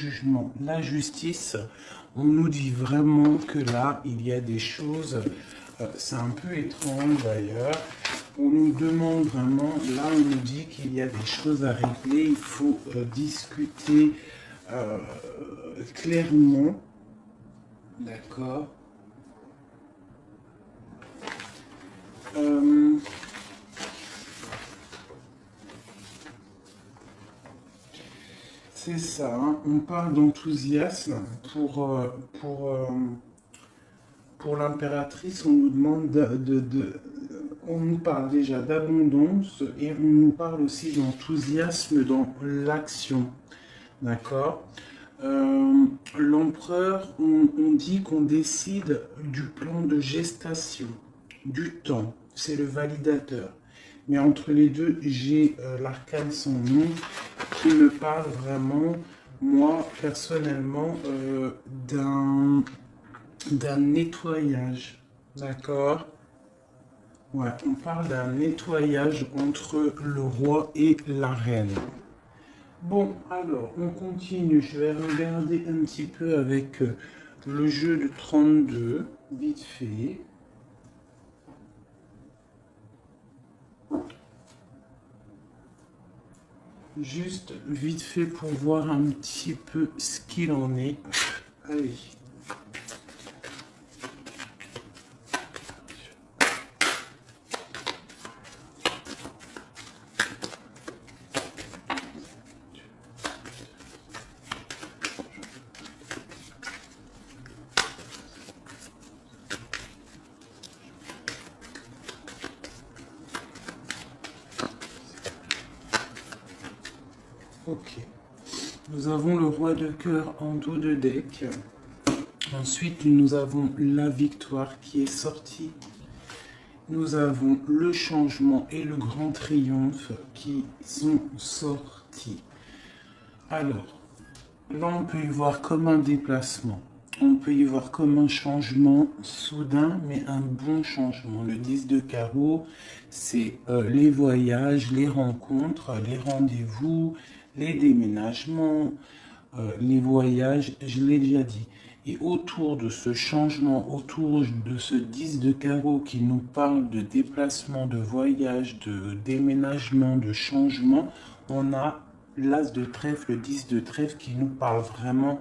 jugement. La justice, on nous dit vraiment que là, il y a des choses, c'est un peu étrange d'ailleurs, on nous demande vraiment, là on nous dit qu'il y a des choses à régler, il faut discuter clairement, d'accord. C'est ça, hein. On parle d'enthousiasme pour l'impératrice, on nous demande on nous parle déjà d'abondance et on nous parle aussi d'enthousiasme dans l'action, d'accord. L'empereur, on dit qu'on décide du plan de gestation, du temps, c'est le validateur. Mais entre les deux, j'ai l'arcane sans nom qui me parle vraiment, moi personnellement, d'un nettoyage, d'accord? Ouais, on parle d'un nettoyage entre le roi et la reine. Bon, alors, on continue. Je vais regarder un petit peu avec le jeu de 32, vite fait. Juste vite fait pour voir un petit peu ce qu'il en est. Allez. Ok. Nous avons le roi de cœur en dos de deck. Ensuite, nous avons la victoire qui est sortie. Nous avons le changement et le grand triomphe qui sont sortis. Alors, là, on peut y voir comme un déplacement. On peut y voir comme un changement soudain, mais un bon changement. Le 10 de carreau, c'est les voyages, les rencontres, les rendez-vous, les déménagements, les voyages, je l'ai déjà dit. Et autour de ce changement, autour de ce 10 de carreau qui nous parle de déplacement, de voyage, de déménagement, de changement, on a l'as de trèfle, le 10 de trèfle qui nous parle vraiment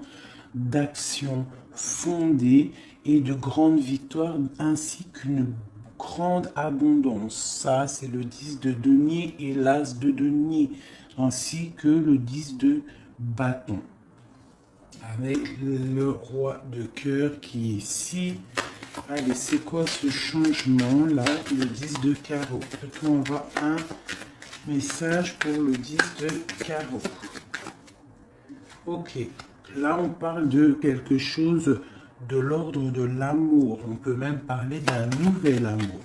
d'action fondée et de grandes victoires ainsi qu'une grande abondance. Ça, c'est le 10 de denier et l'as de denier ainsi que le 10 de bâton. Avec le roi de cœur qui est ici. Allez, c'est quoi ce changement là? Le 10 de carreau. Peut-être qu'on va un message pour le 10 de carreau. Ok, là on parle de quelque chose de l'ordre de l'amour. On peut même parler d'un nouvel amour.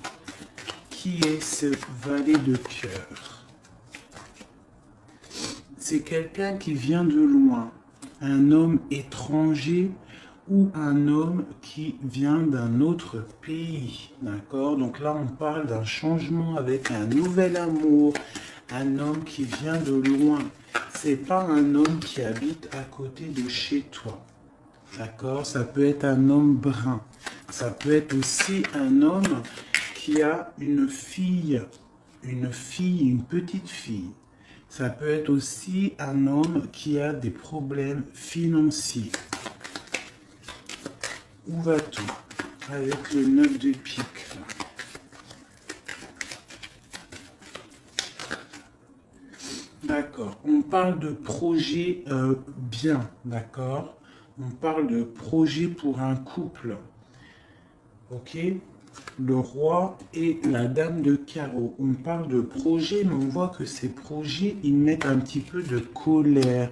Qui est ce valet de cœur? C'est quelqu'un qui vient de loin. Un homme étranger ou un homme qui vient d'un autre pays, d'accord? Donc là, on parle d'un changement avec un nouvel amour, un homme qui vient de loin. C'est pas un homme qui habite à côté de chez toi, d'accord? Ça peut être un homme brun. Ça peut être aussi un homme qui a une petite fille. Ça peut être aussi un homme qui a des problèmes financiers. Où va-t-on avec le 9 de pique? D'accord. On parle de projet bien, d'accord? On parle de projet pour un couple. Ok? Le roi et la dame de carreau. On parle de projet, mais on voit que ces projets, ils mettent un petit peu de colère.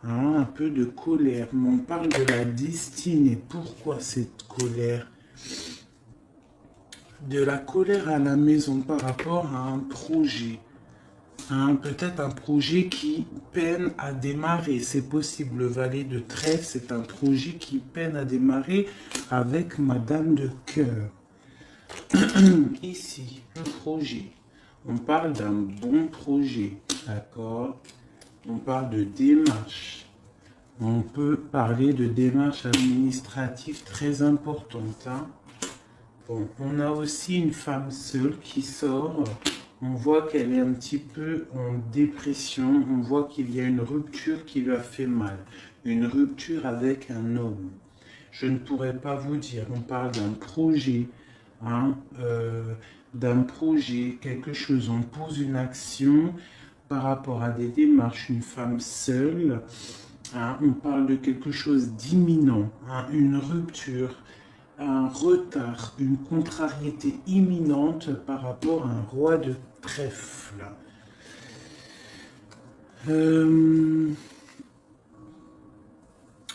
Hein, un peu de colère. Mais on parle de la destinée. Pourquoi cette colère? De la colère à la maison par rapport à un projet. Hein, peut-être un projet qui peine à démarrer. C'est possible. Le valet de trèfle, c'est un projet qui peine à démarrer avec Madame de cœur. Ici, le projet. On parle d'un bon projet. D'accord? On parle de démarche. On peut parler de démarches administratives très importantes. Hein. Bon, on a aussi une femme seule qui sort. On voit qu'elle est un petit peu en dépression. On voit qu'il y a une rupture qui lui a fait mal. Une rupture avec un homme. Je ne pourrais pas vous dire. On parle d'un projet. Hein, quelque chose. On pose une action par rapport à des démarches. Une femme seule. Hein, on parle de quelque chose d'imminent. Hein, une rupture. Un retard, une contrariété imminente par rapport à un roi de trèfle.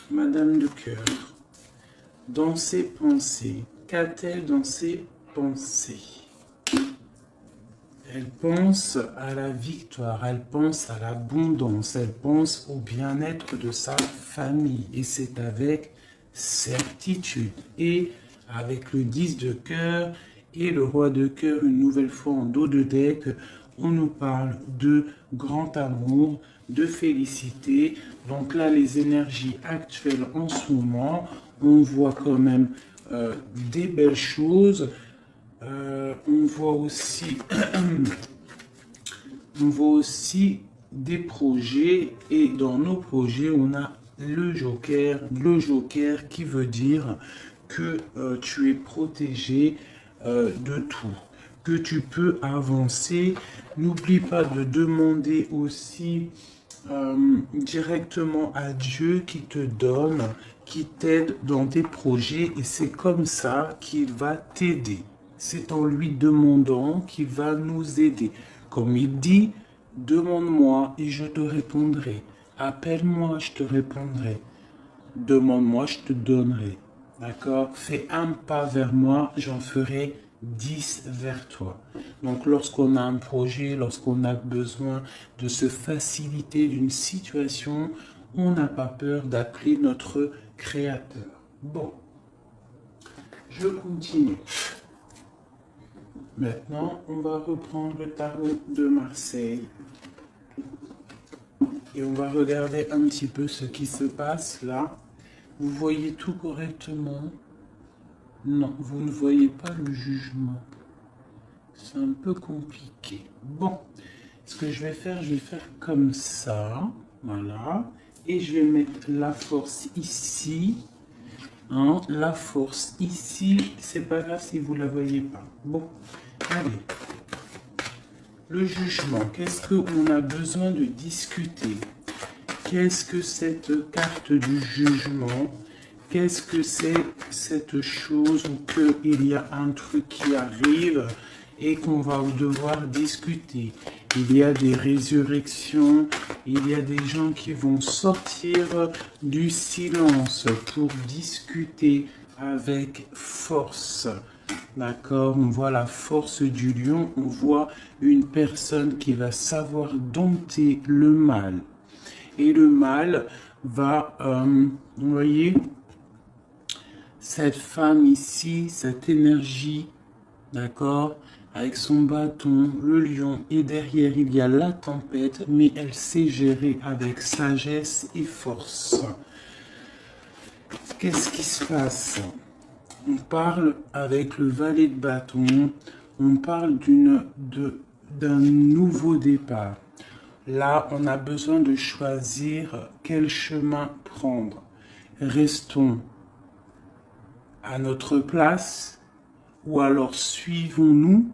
Madame de cœur, dans ses pensées, qu'a-t-elle dans ses pensées? Elle pense à la victoire, elle pense à l'abondance, elle pense au bien-être de sa famille. Et c'est avec certitude. Et avec le 10 de cœur et le roi de cœur, une nouvelle fois en dos de deck, on nous parle de grand amour, de félicité. Donc là, les énergies actuelles en ce moment, on voit quand même des belles choses. On voit aussi des projets, et dans nos projets, on a le joker qui veut dire que tu es protégé de tout, que tu peux avancer. N'oublie pas de demander aussi directement à Dieu qui te donne, qui t'aide dans tes projets, et c'est comme ça qu'il va t'aider. C'est en lui demandant qu'il va nous aider. Comme il dit, demande-moi et je te répondrai. Appelle-moi, je te répondrai. Demande-moi, je te donnerai. D'accord? Fais un pas vers moi, j'en ferai 10 vers toi. Donc lorsqu'on a un projet, lorsqu'on a besoin de se faciliter d'une situation, on n'a pas peur d'appeler notre Créateur. Bon, je continue. Maintenant, on va reprendre le tarot de Marseille. Et on va regarder un petit peu ce qui se passe là. Vous voyez tout correctement? Non, vous ne voyez pas le jugement. C'est un peu compliqué. Bon, ce que je vais faire comme ça. Voilà. Et je vais mettre la force ici. Hein, la force ici, c'est pas grave si vous la voyez pas. Bon, allez. Le jugement, qu'est-ce qu'on a besoin de discuter? Qu'est-ce que cette carte du jugement? Qu'est-ce que c'est cette chose où qu'il y a un truc qui arrive et qu'on va devoir discuter? Il y a des résurrections, il y a des gens qui vont sortir du silence pour discuter avec force. D'accord? On voit la force du lion, on voit une personne qui va savoir dompter le mal. Et le mal va, vous voyez, cette femme ici, cette énergie, d'accord, avec son bâton, le lion, et derrière il y a la tempête, mais elle sait gérer avec sagesse et force. Qu'est-ce qui se passe? On parle avec le valet de bâton, on parle d'un nouveau départ. Là, on a besoin de choisir quel chemin prendre. Restons à notre place ou alors suivons-nous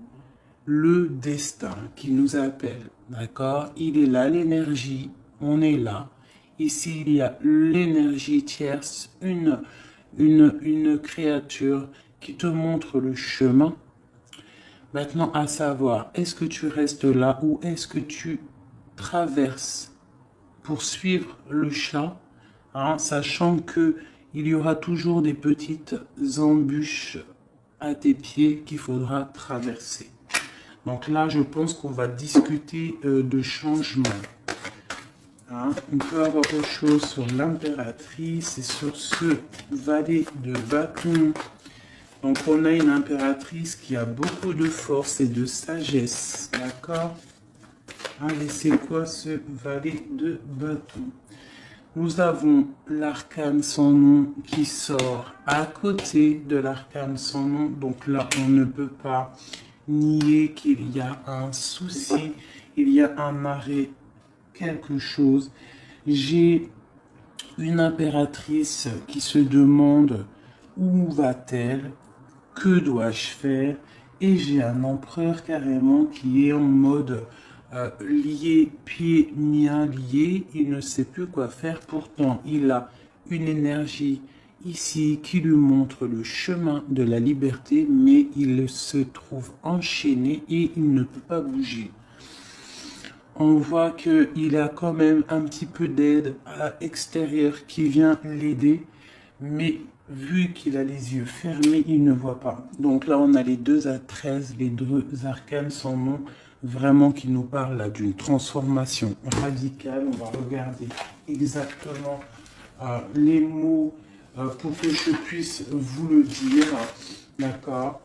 le destin qui nous appelle. D'accord? Il est là, l'énergie, on est là. Ici, il y a l'énergie tierce, une créature qui te montre le chemin. Maintenant, à savoir, est-ce que tu restes là ou est-ce que tu traverses pour suivre le chat, hein, sachant que il y aura toujours des petites embûches à tes pieds qu'il faudra traverser. Donc là, je pense qu'on va discuter de changement. Hein, on peut avoir autre chose sur l'impératrice et sur ce valet de bâton. Donc on a une impératrice qui a beaucoup de force et de sagesse. D'accord? Allez, c'est quoi ce valet de bâton? Nous avons l'arcane sans nom qui sort à côté de l'arcane sans nom. Donc là, on ne peut pas nier qu'il y a un souci, il y a un arrêt, quelque chose. J'ai une impératrice qui se demande où va-t-elle, que dois-je faire, et j'ai un empereur carrément qui est en mode lié, pieds, miens liés, il ne sait plus quoi faire, pourtant il a une énergie ici qui lui montre le chemin de la liberté, mais il se trouve enchaîné et il ne peut pas bouger. On voit qu'il a quand même un petit peu d'aide à l'extérieur qui vient l'aider, mais vu qu'il a les yeux fermés, il ne voit pas. Donc là, on a les 2 à 13, les 2 arcanes sans nom, vraiment qui nous parlent là d'une transformation radicale. On va regarder exactement les mots pour que je puisse vous le dire. D'accord?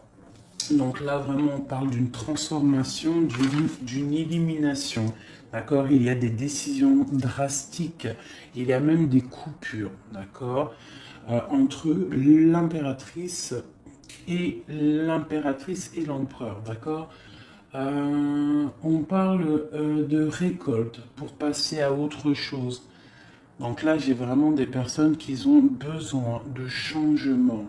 Donc là, vraiment, on parle d'une transformation, d'une élimination. D'accord? Il y a des décisions drastiques. Il y a même des coupures. D'accord? Entre l'impératrice et l'empereur. D'accord? On parle de récolte pour passer à autre chose. Donc là, j'ai vraiment des personnes qui ont besoin de changement.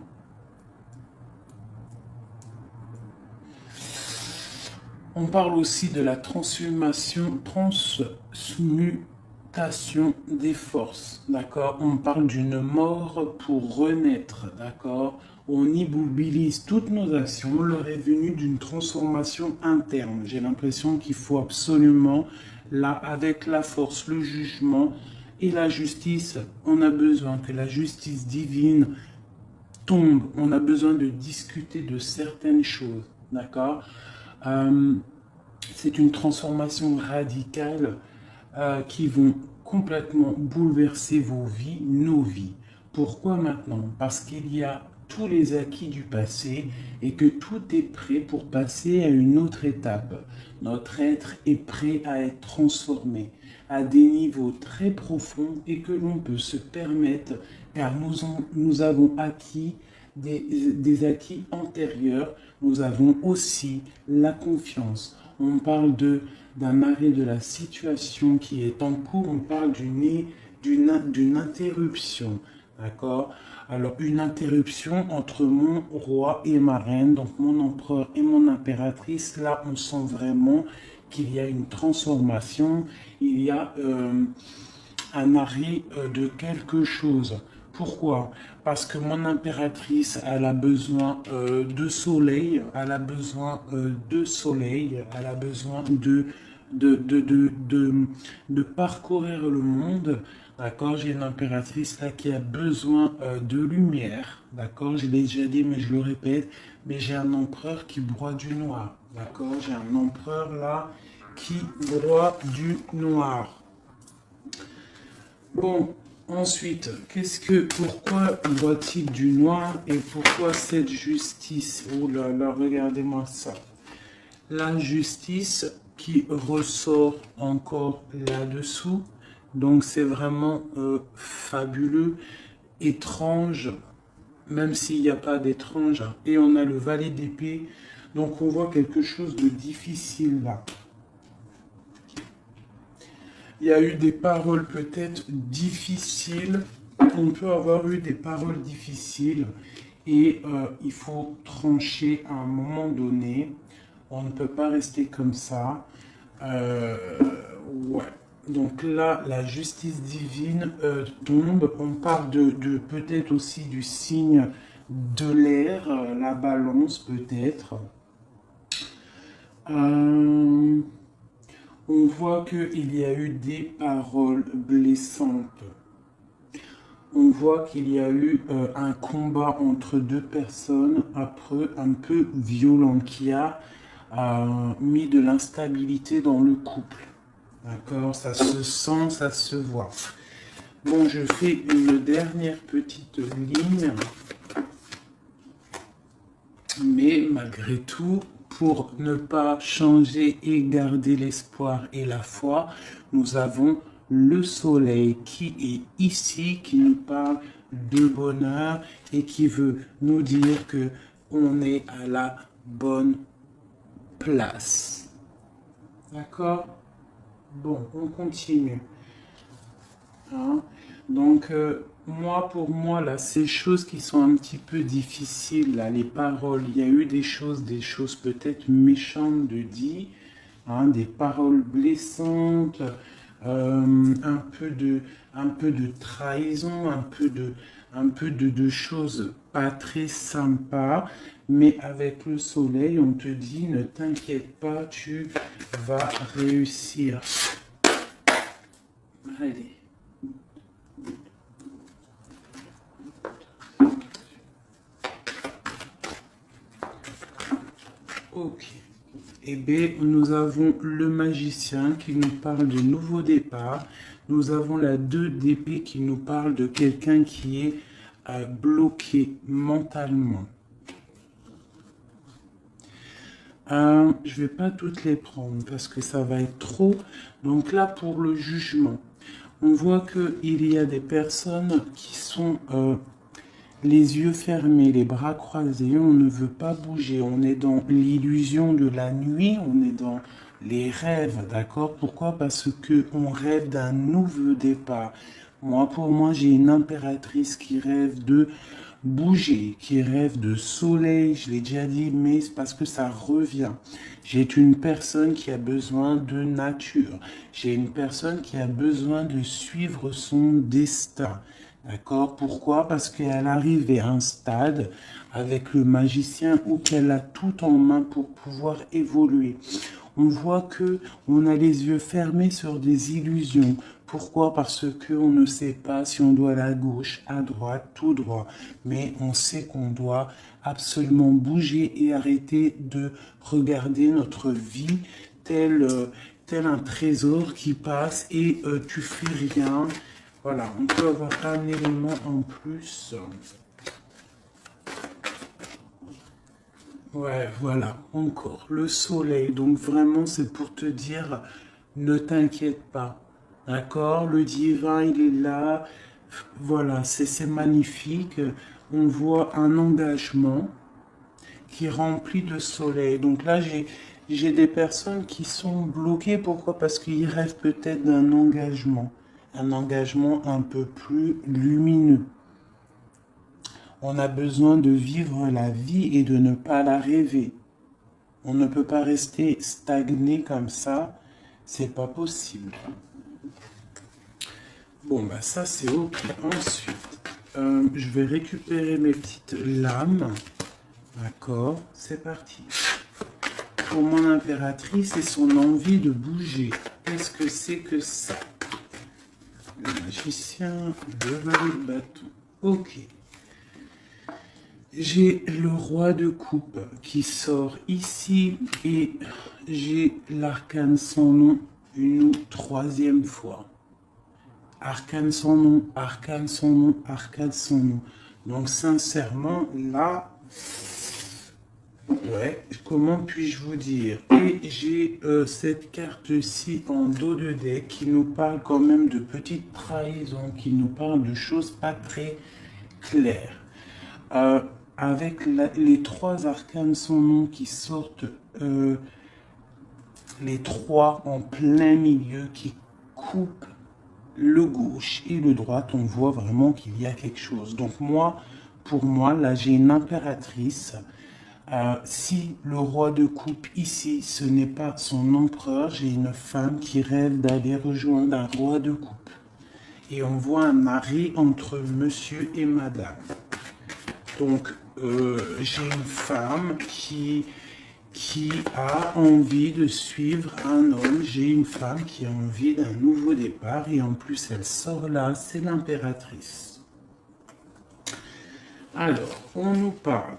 On parle aussi de la transmutation des forces, d'accord? On parle d'une mort pour renaître, d'accord? On immobilise toutes nos actions, l'heure est venue d'une transformation interne. J'ai l'impression qu'il faut absolument, là, avec la force, le jugement et la justice, on a besoin que la justice divine tombe, on a besoin de discuter de certaines choses, d'accord? C'est une transformation radicale qui vont complètement bouleverser vos vies, nos vies. Pourquoi maintenant? Parce qu'il y a tous les acquis du passé et que tout est prêt pour passer à une autre étape. Notre être est prêt à être transformé à des niveaux très profonds et que l'on peut se permettre, car nous avons acquis des acquis antérieurs, nous avons aussi la confiance. On parle d'un arrêt de la situation qui est en cours, on parle d'une interruption, d'accord? Alors, une interruption entre mon roi et ma reine, donc mon empereur et mon impératrice, là, on sent vraiment qu'il y a une transformation, il y a un arrêt de quelque chose. Pourquoi? Parce que mon impératrice, elle a besoin de soleil, elle a besoin de soleil, elle a besoin de parcourir le monde. D'accord? J'ai une impératrice là qui a besoin de lumière. D'accord? Je l'ai déjà dit, mais je le répète. Mais j'ai un empereur qui broie du noir. D'accord? J'ai un empereur là qui broie du noir. Bon, ensuite, pourquoi doit-il du noir et pourquoi cette justice? Oh là là, regardez-moi ça. La justice qui ressort encore là-dessous. Donc c'est vraiment fabuleux, étrange, même s'il n'y a pas d'étrange. Et on a le valet d'épée. Donc on voit quelque chose de difficile là. Il y a eu des paroles peut-être difficiles. On peut avoir eu des paroles difficiles et il faut trancher à un moment donné. On ne peut pas rester comme ça. Ouais. Donc là, la justice divine tombe. On parle de peut-être aussi du signe de l'air, la balance peut-être. On voit qu'il y a eu des paroles blessantes. On voit qu'il y a eu un combat entre deux personnes, après un peu violent, qui a mis de l'instabilité dans le couple. D'accord? Ça se sent, ça se voit. Bon, je fais une dernière petite ligne. Mais malgré tout, pour ne pas changer et garder l'espoir et la foi, nous avons le soleil qui est ici, qui nous parle de bonheur et qui veut nous dire que on est à la bonne place. D'accord? Bon, on continue. Hein? Donc, pour moi, là, ces choses qui sont un petit peu difficiles, là, les paroles, il y a eu des choses peut-être méchantes de dire, hein, des paroles blessantes, un peu de trahison, un peu de choses pas très sympas, mais avec le soleil, on te dit, ne t'inquiète pas, tu vas réussir. Allez. Ok. Eh bien, nous avons le magicien qui nous parle de nouveau départ. Nous avons la 2 d'épée qui nous parle de quelqu'un qui est bloqué mentalement. Je ne vais pas toutes les prendre parce que ça va être trop. Donc là, pour le jugement, on voit qu'il y a des personnes qui sont les yeux fermés, les bras croisés, on ne veut pas bouger, on est dans l'illusion de la nuit, on est dans les rêves, d'accord? Pourquoi? Parce que on rêve d'un nouveau départ. Pour moi, j'ai une impératrice qui rêve de bouger, qui rêve de soleil, je l'ai déjà dit, mais c'est parce que ça revient. J'ai une personne qui a besoin de nature. J'ai une personne qui a besoin de suivre son destin. D'accord? Pourquoi? Parce qu'elle arrive à un stade avec le magicien où qu'elle a tout en main pour pouvoir évoluer. On voit que on a les yeux fermés sur des illusions. Pourquoi? Parce qu'on ne sait pas si on doit aller à gauche, à droite, tout droit. Mais on sait qu'on doit absolument bouger et arrêter de regarder notre vie tel un trésor qui passe et tu fais rien. Voilà, on peut avoir un élément en plus. Ouais, voilà, encore le soleil. Donc vraiment, c'est pour te dire, ne t'inquiète pas. D'accord? Le divin, il est là. Voilà, c'est magnifique. On voit un engagement qui est rempli de soleil. Donc là, j'ai des personnes qui sont bloquées. Pourquoi? Parce qu'ils rêvent peut-être d'un engagement. Un engagement un peu plus lumineux. On a besoin de vivre la vie et de ne pas la rêver. On ne peut pas rester stagné comme ça. C'est pas possible. Bon, bah ça c'est ok. Ensuite, je vais récupérer mes petites lames. D'accord, c'est parti. Pour mon impératrice et son envie de bouger. Qu'est-ce que c'est que ça? Le magicien, le valet de bâton. Ok. J'ai le roi de coupe qui sort ici et j'ai l'arcane sans nom une 3e fois. Arcane sans nom, arcane sans nom, arcane sans nom. Donc sincèrement, là, ouais, comment puis-je vous dire? Et j'ai cette carte-ci en dos de deck qui nous parle quand même de petites trahisons, qui nous parle de choses pas très claires. Avec les 3 arcanes sans nom qui sortent, les 3 en plein milieu qui coupent le gauche et le droit, on voit vraiment qu'il y a quelque chose. Donc pour moi, là j'ai une impératrice. Si le roi de coupe ici, ce n'est pas son empereur, j'ai une femme qui rêve d'aller rejoindre un roi de coupe. Et on voit un mari entre monsieur et madame. Donc, j'ai une femme qui a envie de suivre un homme. J'ai une femme qui a envie d'un nouveau départ. Et en plus, elle sort là, c'est l'impératrice. Alors, on nous parle.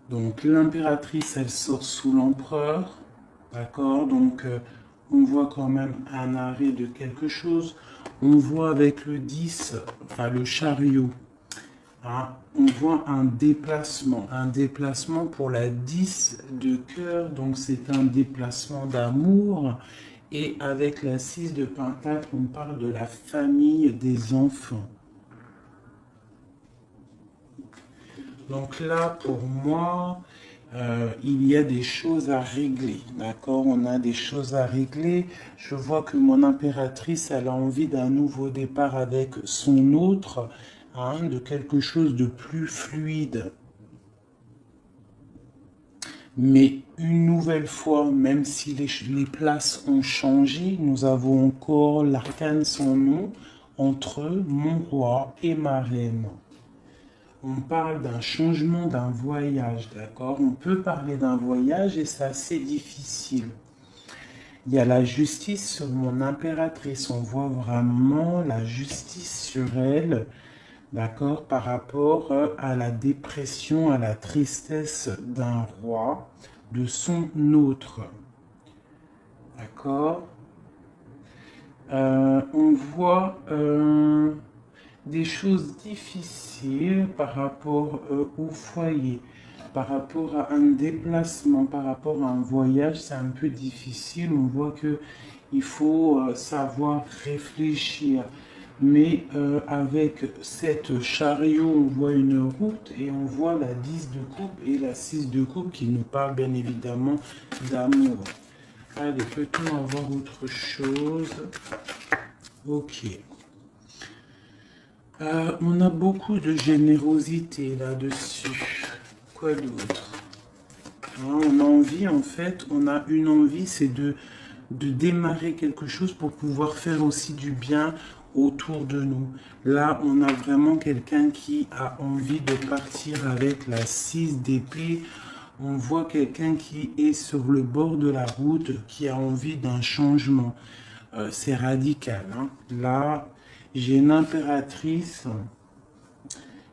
Donc, l'impératrice, elle sort sous l'empereur. D'accord? Donc, on voit quand même un arrêt de quelque chose. On voit avec le 10, enfin le chariot. On voit un déplacement pour la 10 de cœur, donc c'est un déplacement d'amour Et avec la 6 de Pentacle, on parle de la famille des enfants. Donc là, pour moi, il y a des choses à régler, d'accord? On a des choses à régler. Je vois que mon impératrice, elle a envie d'un nouveau départ avec son autre, hein, de quelque chose de plus fluide. Mais une nouvelle fois, même si les places ont changé, nous avons encore l'arcane sans nom entre mon roi et ma reine. On parle d'un changement, d'un voyage, d'accord? On peut parler d'un voyage et c'est assez difficile. Il y a la justice sur mon impératrice. On voit vraiment la justice sur elle, d'accord? Par rapport à la dépression, à la tristesse d'un roi, de son autre. D'accord? On voit des choses difficiles par rapport au foyer, par rapport à un déplacement, par rapport à un voyage, c'est un peu difficile. On voit que il faut savoir réfléchir. Mais avec cette chariot, on voit une route et on voit la 10 de coupe et la 6 de coupe qui nous parle bien évidemment d'amour. Allez, peut-on avoir autre chose? Ok. On a beaucoup de générosité là-dessus. Quoi d'autre? On a envie, en fait, on a une envie, c'est de démarrer quelque chose pour pouvoir faire aussi du bien autour de nous. Là, on a vraiment quelqu'un qui a envie de partir avec la 6 d'épée. On voit quelqu'un qui est sur le bord de la route, qui a envie d'un changement. C'est radical, hein. Là, j'ai une impératrice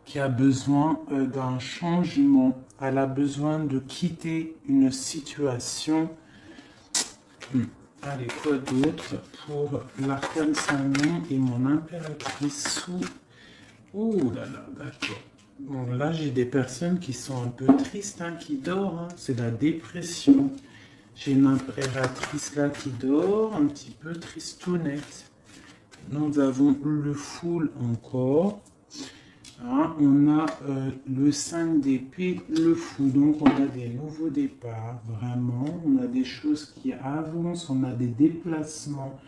qui a besoin d'un changement. Elle a besoin de quitter une situation. Allez, quoi d'autre pour l'arcane sans nom et mon impératrice sous... Oh là là, d'accord. Bon, là, j'ai des personnes qui sont un peu tristes, hein, qui dorment. Hein. C'est la dépression. J'ai une impératrice là qui dort, un petit peu tristounette. Nous avons le full encore. Hein, on a le 5 d'épée, le fou. Donc, on a des nouveaux départs, vraiment. On a des choses qui avancent, on a des déplacements.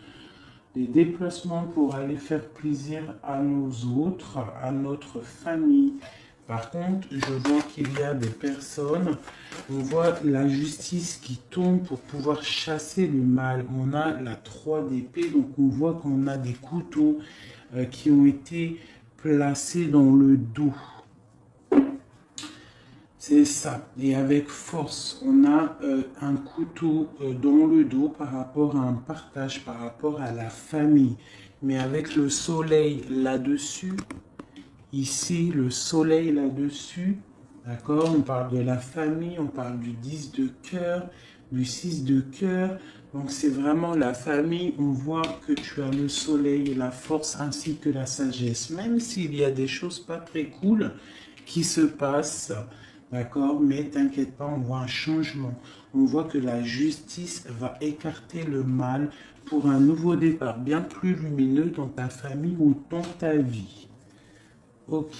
Des déplacements pour aller faire plaisir à nos autres, à notre famille. Par contre, je vois qu'il y a des personnes, on voit la justice qui tombe pour pouvoir chasser le mal. On a la 3 d'épée, donc on voit qu'on a des couteaux qui ont été placés dans le dos. C'est ça. Et avec force, on a un couteau dans le dos par rapport à un partage, par rapport à la famille. Mais avec le soleil là-dessus, ici, le soleil là-dessus, d'accord? On parle de la famille, on parle du 10 de cœur, du 6 de cœur. Donc c'est vraiment la famille, on voit que tu as le soleil, la force ainsi que la sagesse. Même s'il y a des choses pas très cool qui se passent, d'accord, mais t'inquiète pas, on voit un changement. On voit que la justice va écarter le mal pour un nouveau départ bien plus lumineux dans ta famille ou dans ta vie. Ok.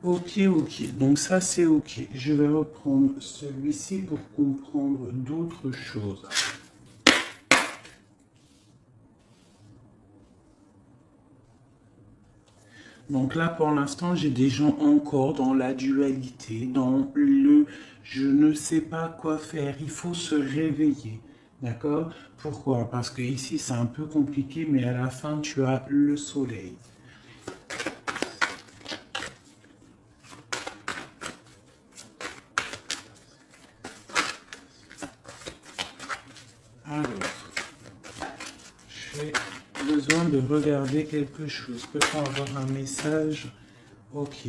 Ok, ok. Donc ça, c'est ok. Je vais reprendre celui-ci pour comprendre d'autres choses. Donc là, pour l'instant, j'ai des gens encore dans la dualité, dans le je ne sais pas quoi faire, il faut se réveiller. D'accord? Pourquoi? Parce que ici, c'est un peu compliqué, mais à la fin, tu as le soleil. Alors, j'ai besoin de regarder quelque chose. Peut-on avoir un message? Ok.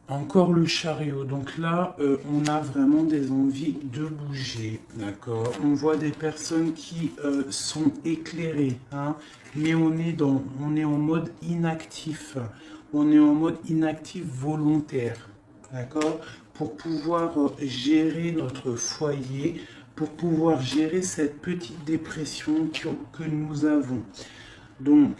Encore le chariot. Donc là, on a vraiment des envies de bouger. D'accord? On voit des personnes qui sont éclairées. Hein, mais on est en mode inactif. On est en mode inactif volontaire. D'accord? Pour pouvoir gérer notre foyer, pour pouvoir gérer cette petite dépression que nous avons. Donc,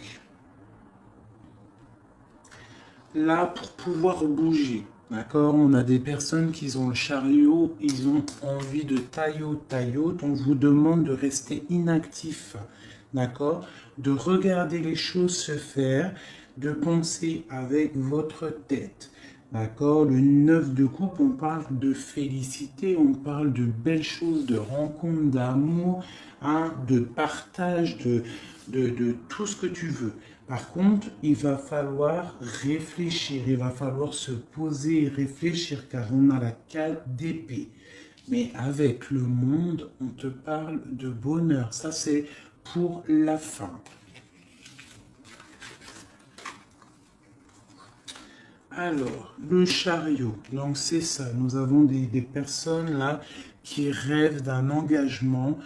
là, pour pouvoir bouger, d'accord, on a des personnes qui ont le chariot, ils ont envie de taillot, on vous demande de rester inactif, d'accord, de regarder les choses se faire, de penser avec votre tête. D'accord, le 9 de coupe, on parle de félicité, on parle de belles choses, de rencontres, d'amour, hein, de partage, de tout ce que tu veux. Par contre, il va falloir réfléchir, il va falloir se poser et réfléchir car on a la 4 d'épée. Mais avec le monde, on te parle de bonheur. Ça, c'est pour la fin. Alors, le chariot, donc c'est ça, nous avons des personnes là qui rêvent d'un engagement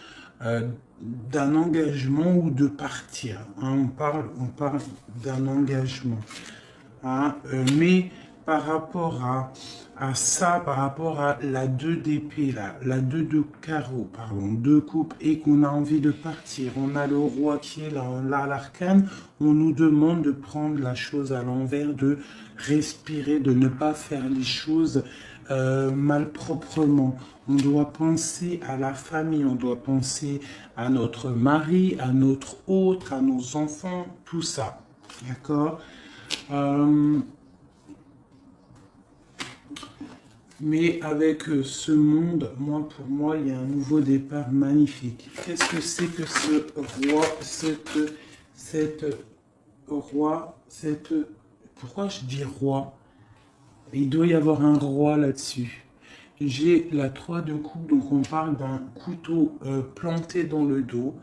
ou de partir. Hein, on parle d'un engagement. Hein, mais par rapport à ça, par rapport à la 2 d'épée, là, la 2 de carreau, pardon, 2 coupes, et qu'on a envie de partir, on a le roi qui est là, l'arcane, on nous demande de prendre la chose à l'envers, de respirer, de ne pas faire les choses malproprement. On doit penser à la famille, on doit penser à notre mari, à notre autre, à nos enfants, tout ça. D'accord? Mais avec ce monde, pour moi, il y a un nouveau départ magnifique. Qu'est-ce que c'est que ce roi, pourquoi je dis roi? Il doit y avoir un roi là-dessus. J'ai la 3 de coupe, donc on parle d'un couteau planté dans le dos.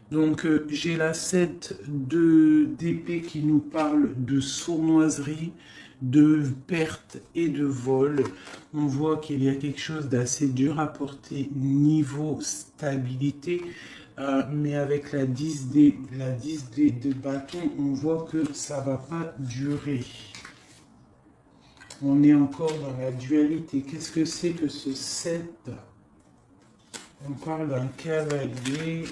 Donc j'ai la 7 d'épée qui nous parle de sournoiserie, de perte et de vol. On voit qu'il y a quelque chose d'assez dur à porter niveau stabilité, mais avec la 10 de bâton, on voit que ça va pas durer. On est encore dans la dualité. Qu'est-ce que c'est que ce 7? On parle d'un cavalier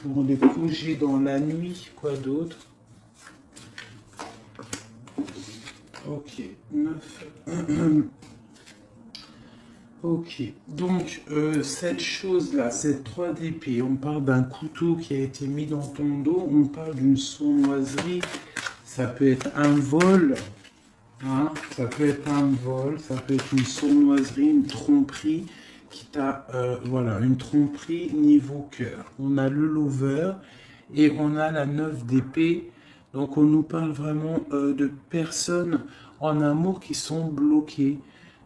pour des projets dans la nuit. Quoi d'autre? Ok, 9. Ok, donc cette chose-là, cette 3 d'épée, on parle d'un couteau qui a été mis dans ton dos, on parle d'une sournoiserie, ça peut être un vol, hein, ça peut être un vol, ça peut être une sournoiserie, une tromperie, qui t'a, voilà, une tromperie niveau cœur. On a le lover et on a la 9 d'épée. Donc on nous parle vraiment de personnes en amour qui sont bloquées.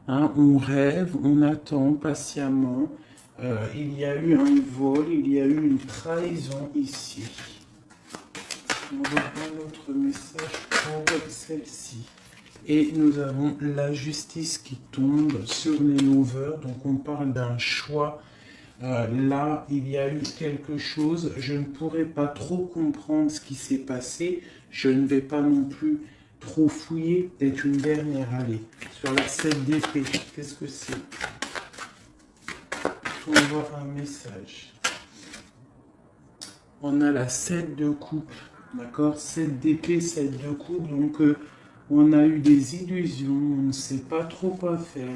Hein, on rêve, on attend patiemment. Il y a eu un vol, il y a eu une trahison ici. On va un autre message pour celle-ci. Et nous avons la justice qui tombe sur les lovers. Donc on parle d'un choix. Là, il y a eu quelque chose. Je ne pourrais pas trop comprendre ce qui s'est passé. Je ne vais pas non plus trop fouiller. Peut-être une dernière. Allez, sur la 7 d'épée. Qu'est-ce que c'est? On voit un message. On a la 7 de coupe. D'accord, 7 d'épée, 7 de coupe. Donc, on a eu des illusions. On ne sait pas trop quoi faire.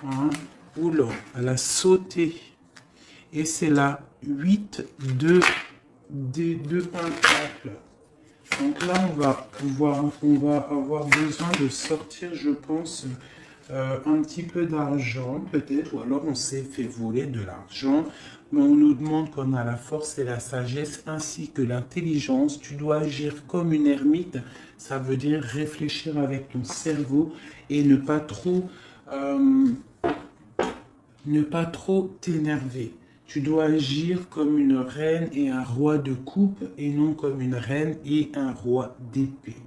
Hein? Oula, elle a sauté. Et c'est la 8 de pentacles. Donc là, on va avoir besoin de sortir, je pense, un petit peu d'argent, peut-être, ou alors on s'est fait voler de l'argent. Mais on nous demande qu'on a la force et la sagesse, ainsi que l'intelligence. Tu dois agir comme une ermite. Ça veut dire réfléchir avec ton cerveau et ne pas trop t'énerver. Tu dois agir comme une reine et un roi de coupe et non comme une reine et un roi d'épée.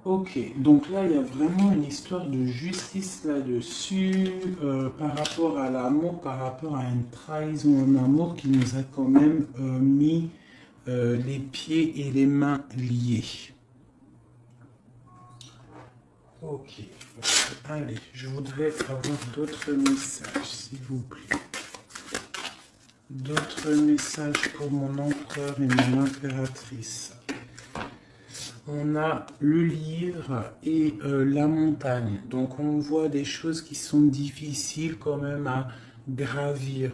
Ok, donc là, il y a vraiment une histoire de justice là-dessus, par rapport à l'amour, par rapport à une trahison en amour qui nous a quand même mis les pieds et les mains liés. Ok. Allez, je voudrais avoir d'autres messages, s'il vous plaît. D'autres messages pour mon empereur et mon impératrice. On a le livre et la montagne. Donc on voit des choses qui sont difficiles quand même à gravir.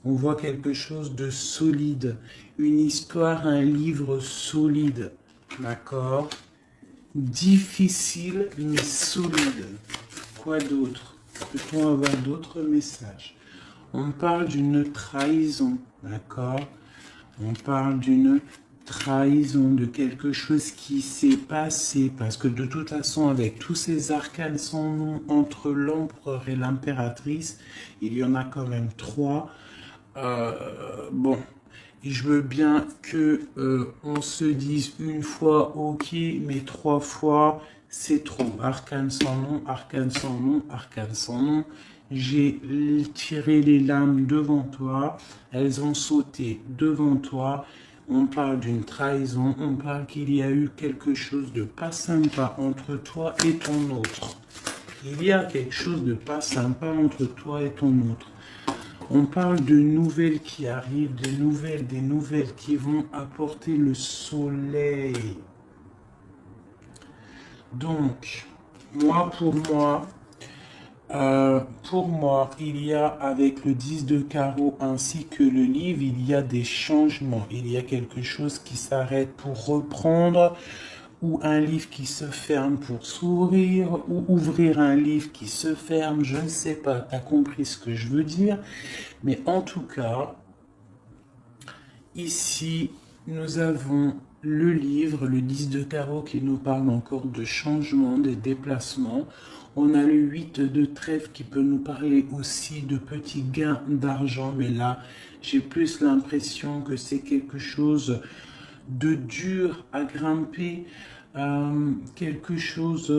On voit quelque chose de solide. Une histoire, un livre solide. D'accord? Difficile mais solide. Quoi d'autre? Peut-on avoir d'autres messages? On parle d'une trahison. D'accord? On parle d'une trahison, de quelque chose qui s'est passé, parce que de toute façon, avec tous ces arcanes sans nom entre l'empereur et l'impératrice, il y en a quand même trois. Bon, et je veux bien que on se dise une fois ok, mais trois fois c'est trop. Arcane sans nom, arcane sans nom, arcane sans nom. J'ai tiré les lames devant toi, elles ont sauté devant toi. On parle d'une trahison, on parle qu'il y a eu quelque chose de pas sympa entre toi et ton autre. Il y a quelque chose de pas sympa entre toi et ton autre. On parle de nouvelles qui arrivent, des nouvelles qui vont apporter le soleil. Donc, pour moi, il y a avec le 10 de carreau ainsi que le livre, il y a des changements. Il y a quelque chose qui s'arrête pour reprendre, ou un livre qui se ferme pour s'ouvrir, ou ouvrir un livre qui se ferme, je ne sais pas, tu as compris ce que je veux dire. Mais en tout cas, ici, nous avons le livre, le 10 de carreau qui nous parle encore de changement, de déplacement. On a le 8 de trèfle qui peut nous parler aussi de petits gains d'argent. Mais là, j'ai plus l'impression que c'est quelque chose de dur à grimper. Quelque chose...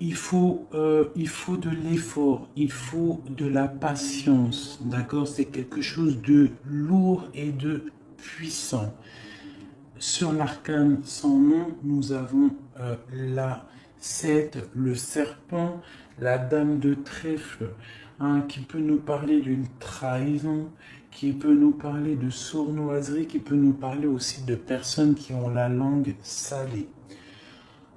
il faut de l'effort, il faut de la patience, d'accord? C'est quelque chose de lourd et de puissant. Sur l'arcane sans nom, nous avons la 7, le serpent, la dame de trèfle, hein, qui peut nous parler d'une trahison, qui peut nous parler de sournoiserie, qui peut nous parler aussi de personnes qui ont la langue salée.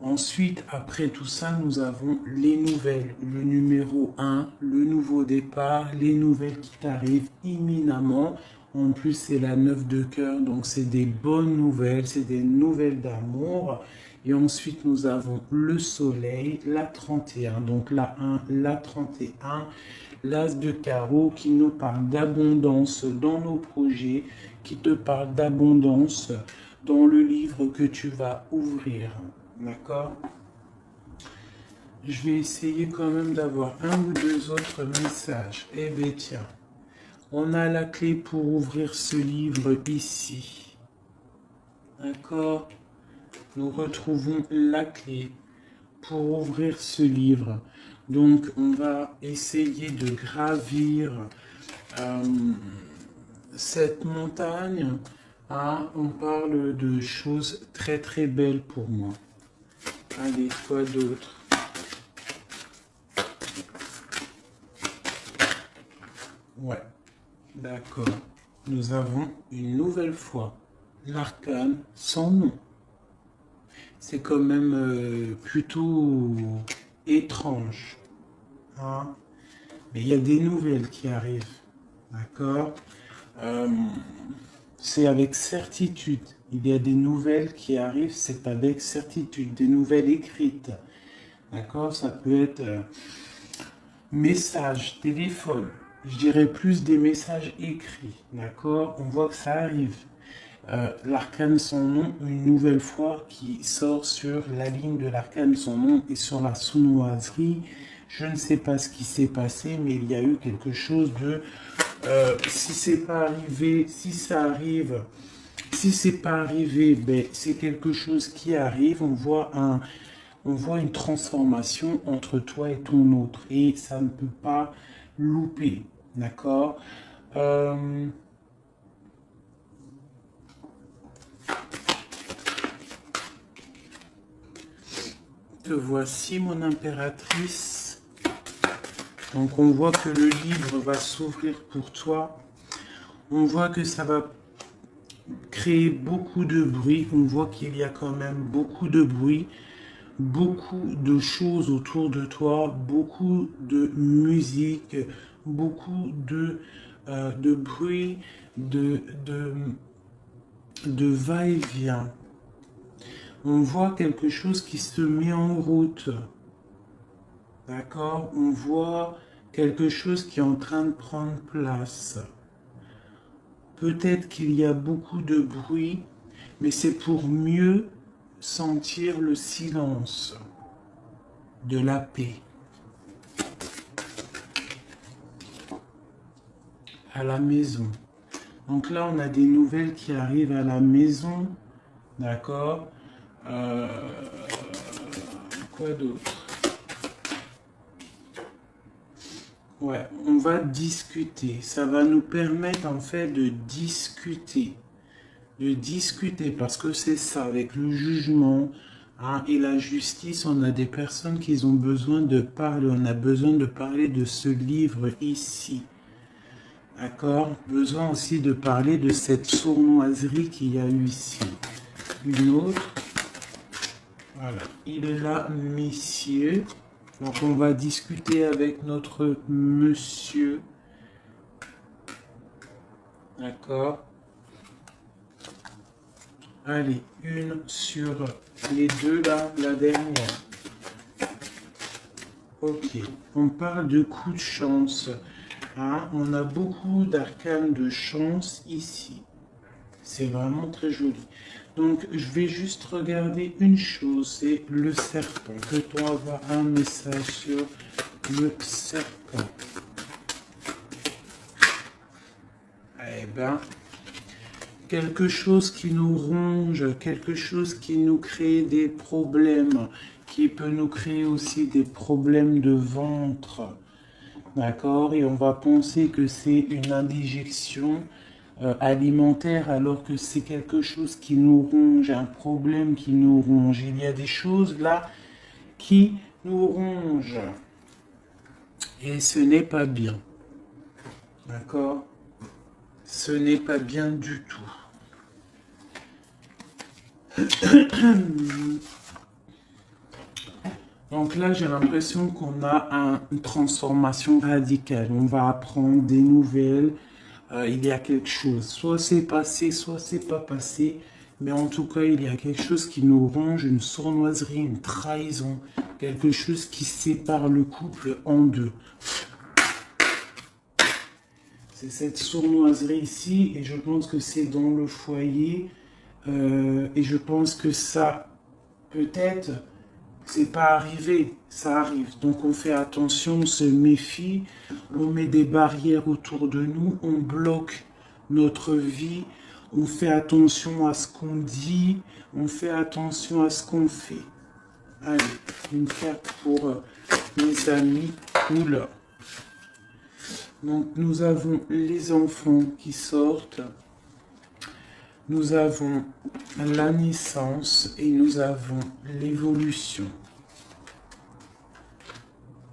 Ensuite, après tout ça, nous avons les nouvelles. Le numéro 1, le nouveau départ, les nouvelles qui t'arrivent imminemment. En plus, c'est la 9 de cœur, donc c'est des bonnes nouvelles, c'est des nouvelles d'amour. Et ensuite, nous avons le soleil, la 31, donc la 1, la 31, l'as de carreau qui nous parle d'abondance dans nos projets, qui te parle d'abondance dans le livre que tu vas ouvrir. D'accord? Je vais essayer quand même d'avoir un ou deux autres messages. Eh bien tiens, on a la clé pour ouvrir ce livre ici. D'accord? Nous retrouvons la clé pour ouvrir ce livre. Donc on va essayer de gravir cette montagne. Hein, on parle de choses très très belles pour moi. Allez, quoi d'autre? Ouais, d'accord. Nous avons une nouvelle fois l'arcane sans nom. C'est quand même plutôt étrange. Hein? Mais il y a des nouvelles qui arrivent. D'accord? C'est avec certitude. Il y a des nouvelles qui arrivent, c'est avec certitude. Des nouvelles écrites. D'accord? Ça peut être message, téléphone. Je dirais plus des messages écrits. D'accord? On voit que ça arrive. L'arcane sans nom, une nouvelle fois, qui sort sur la ligne de l'arcane sans nom et sur la sournoiserie. Je ne sais pas ce qui s'est passé, mais il y a eu quelque chose de... si c'est pas arrivé, si ça arrive, si c'est pas arrivé, ben, c'est quelque chose qui arrive. On voit une transformation entre toi et ton autre. Et ça ne peut pas louper. D'accord? te voici mon impératrice. Donc on voit que le livre va s'ouvrir pour toi. On voit que ça va créer beaucoup de bruit. On voit qu'il y a quand même beaucoup de bruit, beaucoup de choses autour de toi, beaucoup de musique, beaucoup de bruit, de va-et-vient. On voit quelque chose qui se met en route. D'accord? On voit quelque chose qui est en train de prendre place. Peut-être qu'il y a beaucoup de bruit, mais c'est pour mieux sentir le silence de la paix. À la maison. Donc là, on a des nouvelles qui arrivent à la maison. D'accord? Quoi d'autre? Ouais, on va discuter. Ça va nous permettre en fait de discuter. De discuter parce que c'est ça, avec le jugement et la justice, on a des personnes qui ont besoin de parler. On a besoin de parler de ce livre ici. D'accord? Besoin aussi de parler de cette sournoiserie qu'il y a eu ici. Une autre. Voilà. Il est là, messieurs. Donc on va discuter avec notre monsieur. D'accord? Allez, une sur les deux là, la dernière. Ok. On parle de coups de chance. On a beaucoup d'arcanes de chance ici. C'est vraiment très joli. Donc, je vais juste regarder une chose, c'est le serpent. Peut-on avoir un message sur le serpent? Eh bien, quelque chose qui nous ronge, quelque chose qui nous crée des problèmes, qui peut nous créer aussi des problèmes de ventre. D'accord? Et on va penser que c'est une indigestion alimentaire alors que c'est quelque chose qui nous ronge, un problème qui nous ronge. Il y a des choses là qui nous rongent et ce n'est pas bien. D'accord? Ce n'est pas bien du tout. Donc là, j'ai l'impression qu'on a une transformation radicale. On va apprendre des nouvelles. Il y a quelque chose. Soit c'est passé, soit c'est pas passé. Mais en tout cas, il y a quelque chose qui nous ronge, une sournoiserie, une trahison. Quelque chose qui sépare le couple en deux. C'est cette sournoiserie ici. Et je pense que c'est dans le foyer. Et je pense que ça, peut-être... c'est pas arrivé, ça arrive. Donc on fait attention, on se méfie, on met des barrières autour de nous, on bloque notre vie, on fait attention à ce qu'on dit, on fait attention à ce qu'on fait. Allez, une carte pour mes amis cool. Donc nous avons les enfants qui sortent. Nous avons la naissance et nous avons l'évolution.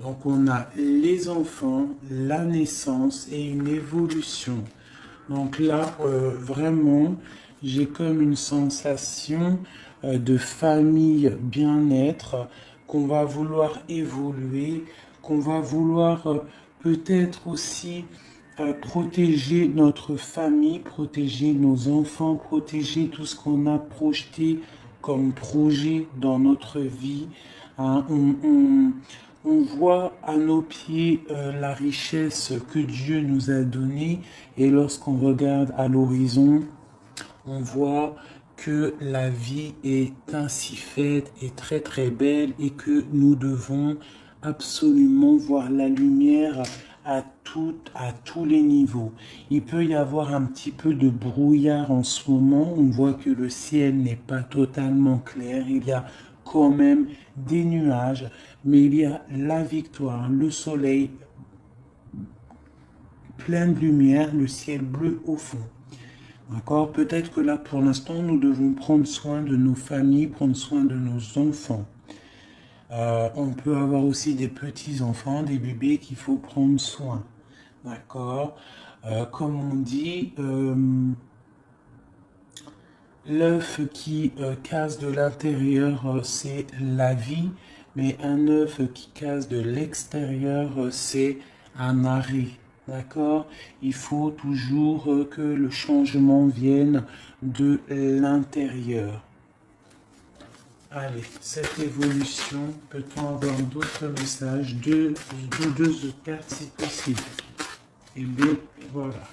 Donc on a les enfants, la naissance et une évolution. Donc là, vraiment, j'ai comme une sensation de famille, bien-être, qu'on va vouloir évoluer, qu'on va vouloir peut-être aussi protéger notre famille, protéger nos enfants, protéger tout ce qu'on a projeté comme projet dans notre vie. On voit à nos pieds la richesse que Dieu nous a donnée et lorsqu'on regarde à l'horizon, on voit que la vie est ainsi faite et très très belle et que nous devons absolument voir la lumière à tous les niveaux. Il peut y avoir un petit peu de brouillard en ce moment. On voit que le ciel n'est pas totalement clair. Il y a quand même des nuages, mais il y a la victoire, le soleil plein de lumière, le ciel bleu au fond. D'accord? Peut-être que là, pour l'instant, nous devons prendre soin de nos familles, prendre soin de nos enfants. On peut avoir aussi des petits-enfants, des bébés qu'il faut prendre soin. D'accord? Comme on dit, l'œuf qui casse de l'intérieur, c'est la vie, mais un œuf qui casse de l'extérieur, c'est un arrêt. D'accord? Il faut toujours que le changement vienne de l'intérieur. Allez, cette évolution, peut-on avoir d'autres messages, deux cartes si possible? Et bien, voilà.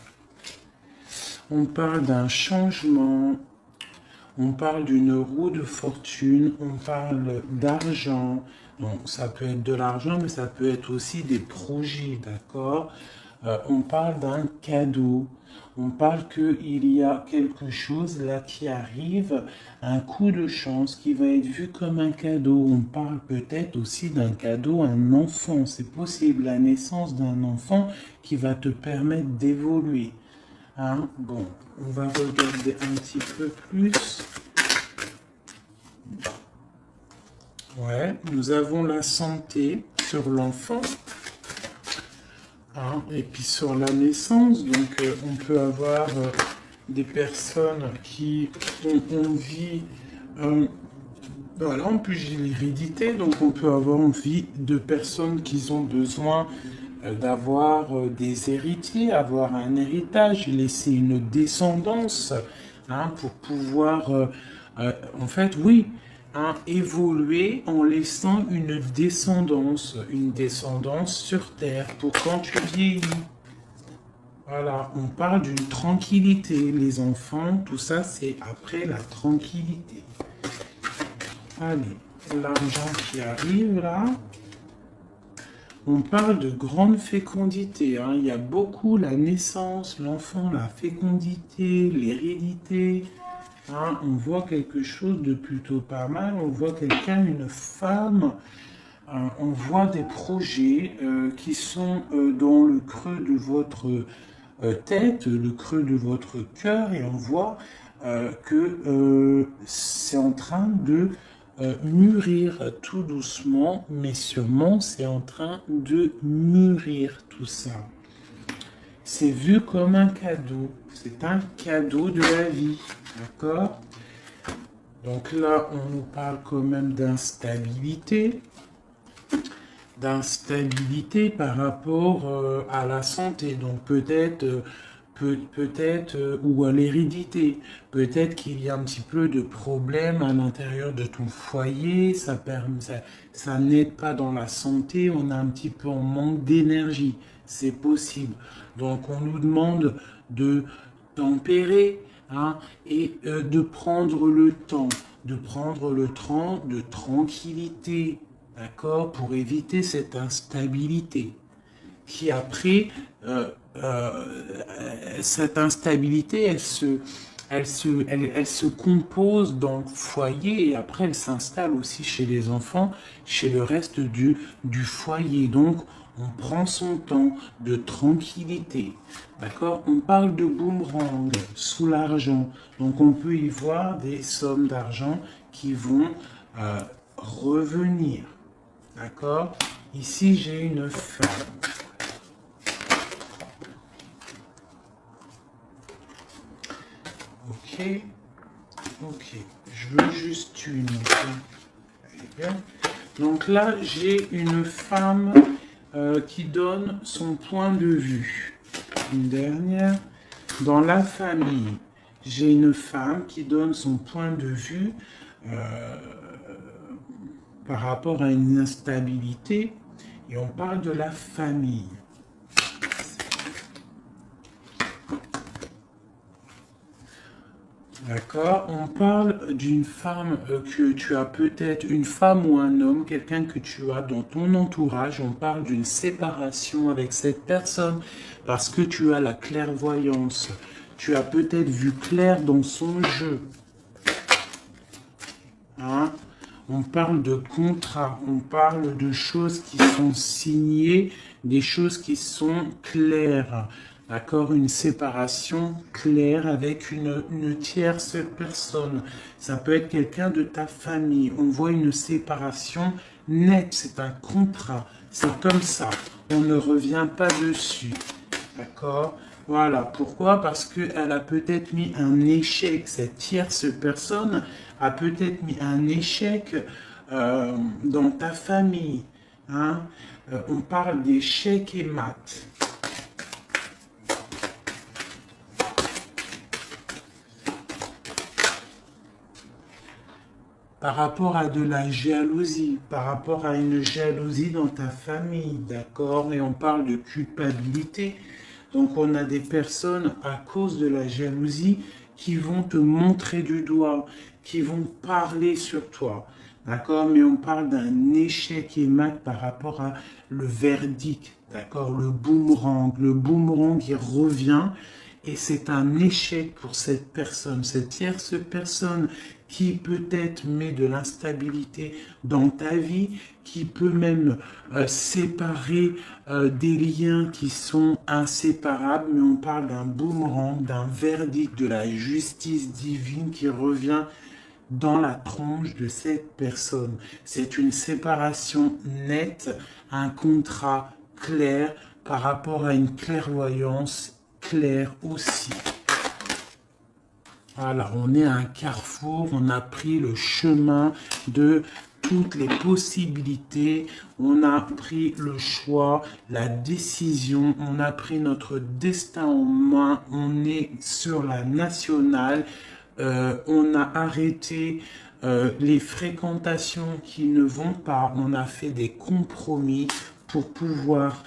On parle d'un changement, on parle d'une roue de fortune, on parle d'argent. Donc, ça peut être de l'argent, mais ça peut être aussi des projets, d'accord? On parle d'un cadeau. On parle qu'il y a quelque chose là qui arrive, un coup de chance qui va être vu comme un cadeau. On parle peut-être aussi d'un cadeau à un enfant. C'est possible, la naissance d'un enfant qui va te permettre d'évoluer. Hein? Bon, on va regarder un petit peu plus. Ouais, nous avons la santé sur l'enfant. Hein, et puis sur la naissance, donc on peut avoir des personnes qui ont envie, voilà, en plus j'ai l'hérédité, donc on peut avoir envie de personnes qui ont besoin d'avoir des héritiers, avoir un héritage, laisser une descendance, hein, pour pouvoir, en fait, oui, hein, évoluer en laissant une descendance sur Terre, pour quand tu vieillis. Voilà, on parle d'une tranquillité. Les enfants, tout ça, c'est après la tranquillité. Allez, l'argent qui arrive là. On parle de grande fécondité. Hein. Il y a beaucoup la naissance, l'enfant, la fécondité, l'hérédité. Hein. On voit quelque chose de plutôt pas mal. On voit quelqu'un, une femme. On voit des projets qui sont dans le creux de votre tête, le creux de votre cœur. Et on voit que c'est en train de mûrir tout doucement, mais sûrement c'est en train de mûrir tout ça. C'est vu comme un cadeau, c'est un cadeau de la vie, d'accord? Donc là, on nous parle quand même d'instabilité par rapport à la santé, donc peut-être ou à l'hérédité. Peut-être qu'il y a un petit peu de problème à l'intérieur de ton foyer, ça n'aide pas dans la santé, on a un petit peu en manque d'énergie, c'est possible. Donc on nous demande de tempérer, hein, et de prendre le temps de tranquillité, d'accord, pour éviter cette instabilité qui après, cette instabilité, elle se compose dans le foyer et après elle s'installe aussi chez les enfants, chez le reste du foyer. Donc, on prend son temps de tranquillité. D'accord? On parle de boomerang sous l'argent. Donc, on peut y voir des sommes d'argent qui vont revenir. D'accord? Ici, j'ai une femme. Ok, je veux juste une. Bien. Donc là, j'ai une femme qui donne son point de vue. Une dernière. Dans la famille, j'ai une femme qui donne son point de vue par rapport à une instabilité. Et on parle de la famille. D'accord, on parle d'une femme que tu as peut-être, une femme ou un homme, quelqu'un que tu as dans ton entourage. On parle d'une séparation avec cette personne parce que tu as la clairvoyance. Tu as peut-être vu clair dans son jeu. Hein? On parle de contrat, on parle de choses qui sont signées, des choses qui sont claires. D'accord, une séparation claire avec une tierce personne. Ça peut être quelqu'un de ta famille. On voit une séparation net, c'est un contrat. C'est comme ça. On ne revient pas dessus. D'accord? Voilà. Pourquoi? Parce qu'elle a peut-être mis un échec. Cette tierce personne a peut-être mis un échec dans ta famille. Hein? On parle d'échec et mat. Par rapport à de la jalousie, par rapport à une jalousie dans ta famille, d'accord? Et on parle de culpabilité. Donc on a des personnes à cause de la jalousie qui vont te montrer du doigt, qui vont parler sur toi, d'accord? Mais on parle d'un échec et mat par rapport à le verdict, d'accord? Le boomerang qui revient. Et c'est un échec pour cette personne, cette tierce personne qui peut-être met de l'instabilité dans ta vie, qui peut même séparer des liens qui sont inséparables, mais on parle d'un boomerang, d'un verdict de la justice divine qui revient dans la tronche de cette personne. C'est une séparation nette, un contrat clair par rapport à une clairvoyance claire aussi. Voilà, on est à un carrefour, on a pris le chemin de toutes les possibilités, on a pris le choix, la décision, on a pris notre destin en main, on est sur la nationale, on a arrêté les fréquentations qui ne vont pas, on a fait des compromis pour pouvoir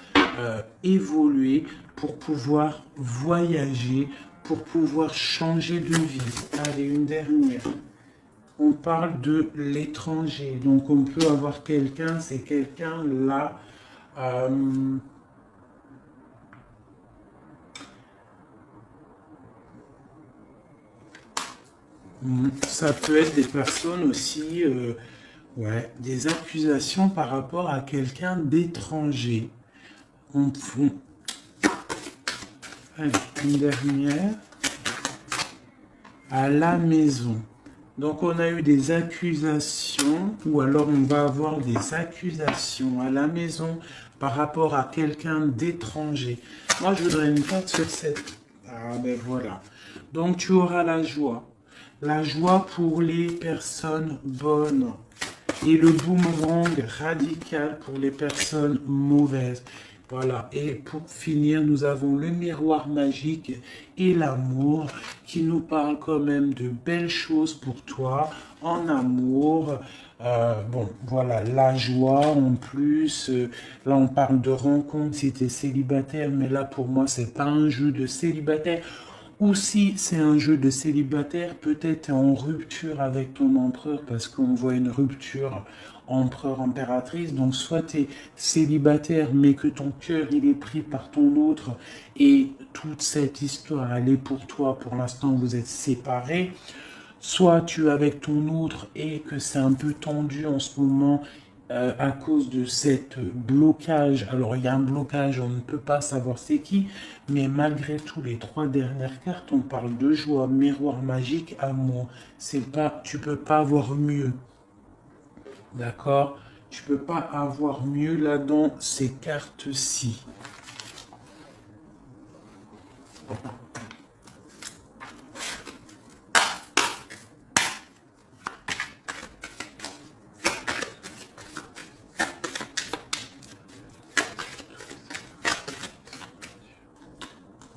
évoluer, pour pouvoir voyager, pour pouvoir changer de vie. Allez, une dernière. On parle de l'étranger. Donc, on peut avoir quelqu'un, c'est quelqu'un là. Ça peut être des personnes aussi, ouais, des accusations par rapport à quelqu'un d'étranger. Allez, une dernière. À la maison. Donc on a eu des accusations, ou alors on va avoir des accusations à la maison par rapport à quelqu'un d'étranger. Moi je voudrais une carte sur cette... Ah ben voilà. Donc tu auras la joie. La joie pour les personnes bonnes. Et le boomerang radical pour les personnes mauvaises. Voilà, et pour finir, nous avons le miroir magique et l'amour qui nous parle quand même de belles choses pour toi en amour. Bon, voilà, la joie en plus. Là, on parle de rencontre si tu es célibataire, mais là, pour moi, c'est pas un jeu de célibataire. Ou si c'est un jeu de célibataire, peut-être en rupture avec ton empereur, parce qu'on voit une rupture empereur-impératrice. Donc soit tu es célibataire, mais que ton cœur il est pris par ton autre, et toute cette histoire elle est pour toi, pour l'instant vous êtes séparés. Soit tu es avec ton autre et que c'est un peu tendu en ce moment à cause de cette blocage. Alors il y a un blocage, on ne peut pas savoir c'est qui, mais malgré tout les trois dernières cartes, on parle de joie, miroir magique, amour. C'est pas, tu peux pas avoir mieux, d'accord? Tu peux pas avoir mieux là dans ces cartes-ci.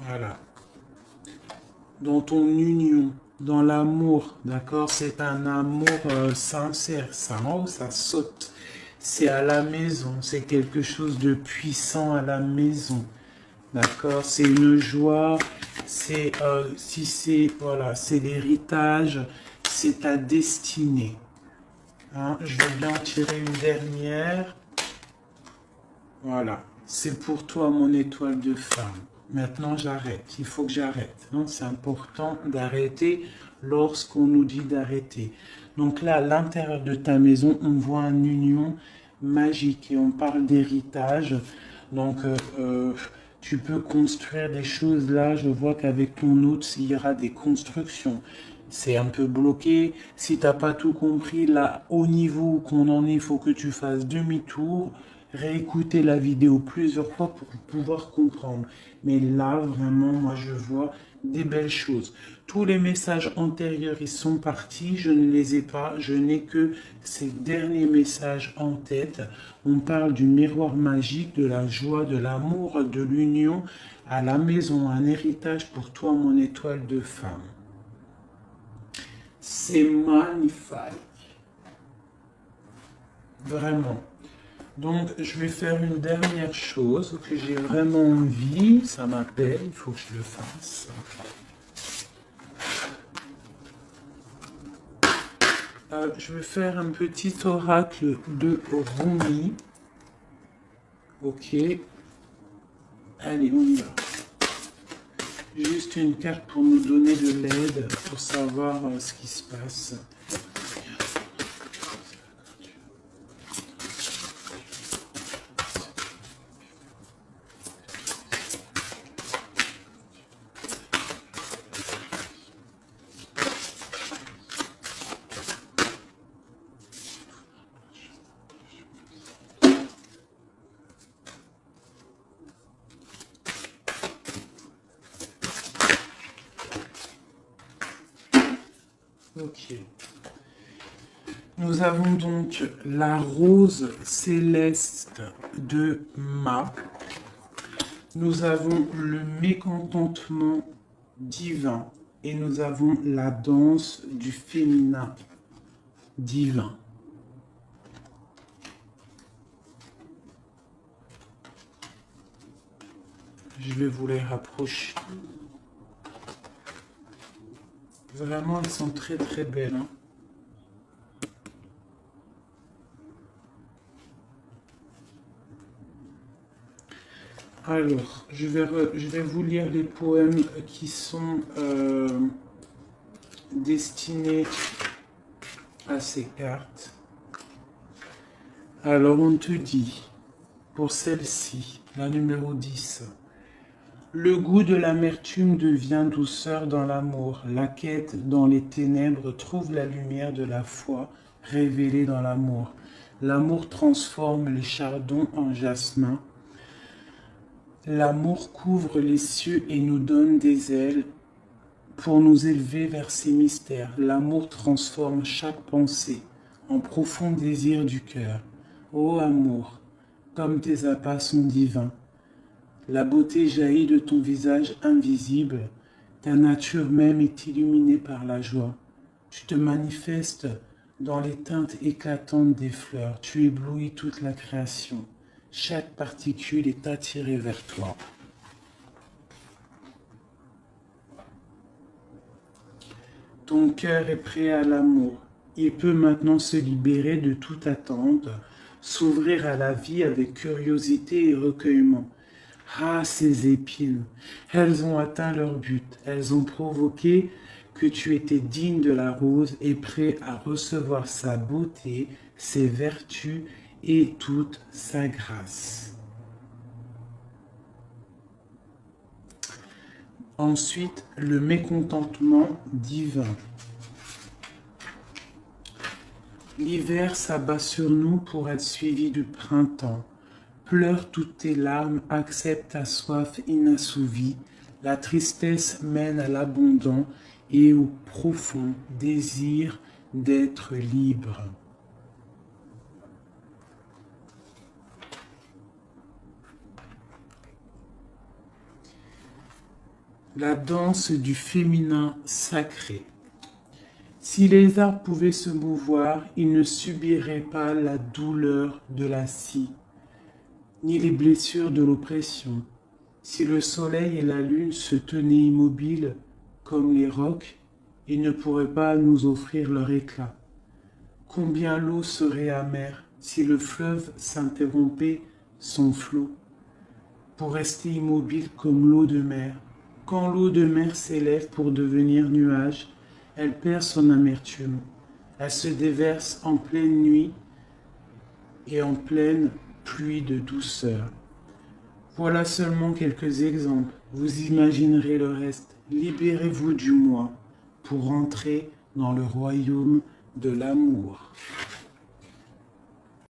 Voilà. Dans ton union, dans l'amour, d'accord? C'est un amour sincère, ça en haut, ça saute. C'est à la maison, c'est quelque chose de puissant à la maison, d'accord? C'est une joie, c'est si c'est voilà, c'est l'héritage, c'est ta destinée. Hein? Je vais bien tirer une dernière. Voilà, c'est pour toi mon étoile de femme. Maintenant j'arrête, il faut que j'arrête. C'est important d'arrêter lorsqu'on nous dit d'arrêter. Donc là, à l'intérieur de ta maison, on voit une union magique et on parle d'héritage. Donc tu peux construire des choses là. Je vois qu'avec ton autre, il y aura des constructions. c'est un peu bloqué. Si t'as pas tout compris, là, au niveau qu'on en est, il faut que tu fasses demi-tour, réécouter la vidéo plusieurs fois pour pouvoir comprendre. Mais là, vraiment, moi, je vois des belles choses. Tous les messages antérieurs, ils sont partis. Je ne les ai pas. Je n'ai que ces derniers messages en tête. On parle du miroir magique, de la joie, de l'amour, de l'union à la maison, un héritage pour toi, mon étoile de femme. C'est magnifique. Vraiment. Donc, je vais faire une dernière chose que j'ai vraiment envie. Ça m'appelle, il faut que je le fasse. Je vais faire un petit oracle de Rumi. Ok. Allez, on y va. Juste une carte pour nous donner de l'aide, pour savoir ce qui se passe. Ok. Nous avons donc la rose céleste de Ma. Nous avons le mécontentement divin. Et nous avons la danse du féminin divin. Je vais vous les rapprocher. Vraiment, elles sont très très belles. Hein. Alors, je vais vous lire les poèmes qui sont destinés à ces cartes. Alors, on te dit, pour celle-ci, la numéro 10, le goût de l'amertume devient douceur dans l'amour. La quête dans les ténèbres trouve la lumière de la foi révélée dans l'amour. L'amour transforme les chardons en jasmin. L'amour couvre les cieux et nous donne des ailes pour nous élever vers ses mystères. L'amour transforme chaque pensée en profond désir du cœur. Ô amour, comme tes appâts sont divins. La beauté jaillit de ton visage invisible. Ta nature même est illuminée par la joie. Tu te manifestes dans les teintes éclatantes des fleurs. Tu éblouis toute la création. Chaque particule est attirée vers toi. Ton cœur est prêt à l'amour. Il peut maintenant se libérer de toute attente, s'ouvrir à la vie avec curiosité et recueillement. Ah, ces épines, elles ont atteint leur but. Elles ont provoqué que tu étais digne de la rose et prêt à recevoir sa beauté, ses vertus et toute sa grâce. Ensuite, le mécontentement divin. L'hiver s'abat sur nous pour être suivi du printemps. Pleure toutes tes larmes, accepte ta soif inassouvie. La tristesse mène à l'abondant et au profond désir d'être libre. La danse du féminin sacré. Si les arbres pouvaient se mouvoir, ils ne subiraient pas la douleur de la scie, ni les blessures de l'oppression. Si le soleil et la lune se tenaient immobiles comme les rocs, ils ne pourraient pas nous offrir leur éclat. Combien l'eau serait amère si le fleuve s'interrompait son flot, pour rester immobile comme l'eau de mer. Quand l'eau de mer s'élève pour devenir nuage, elle perd son amertume. Elle se déverse en pleine nuit et en pleine pluie de douceur. Voilà seulement quelques exemples. Vous imaginerez le reste. Libérez-vous du moi pour entrer dans le royaume de l'amour.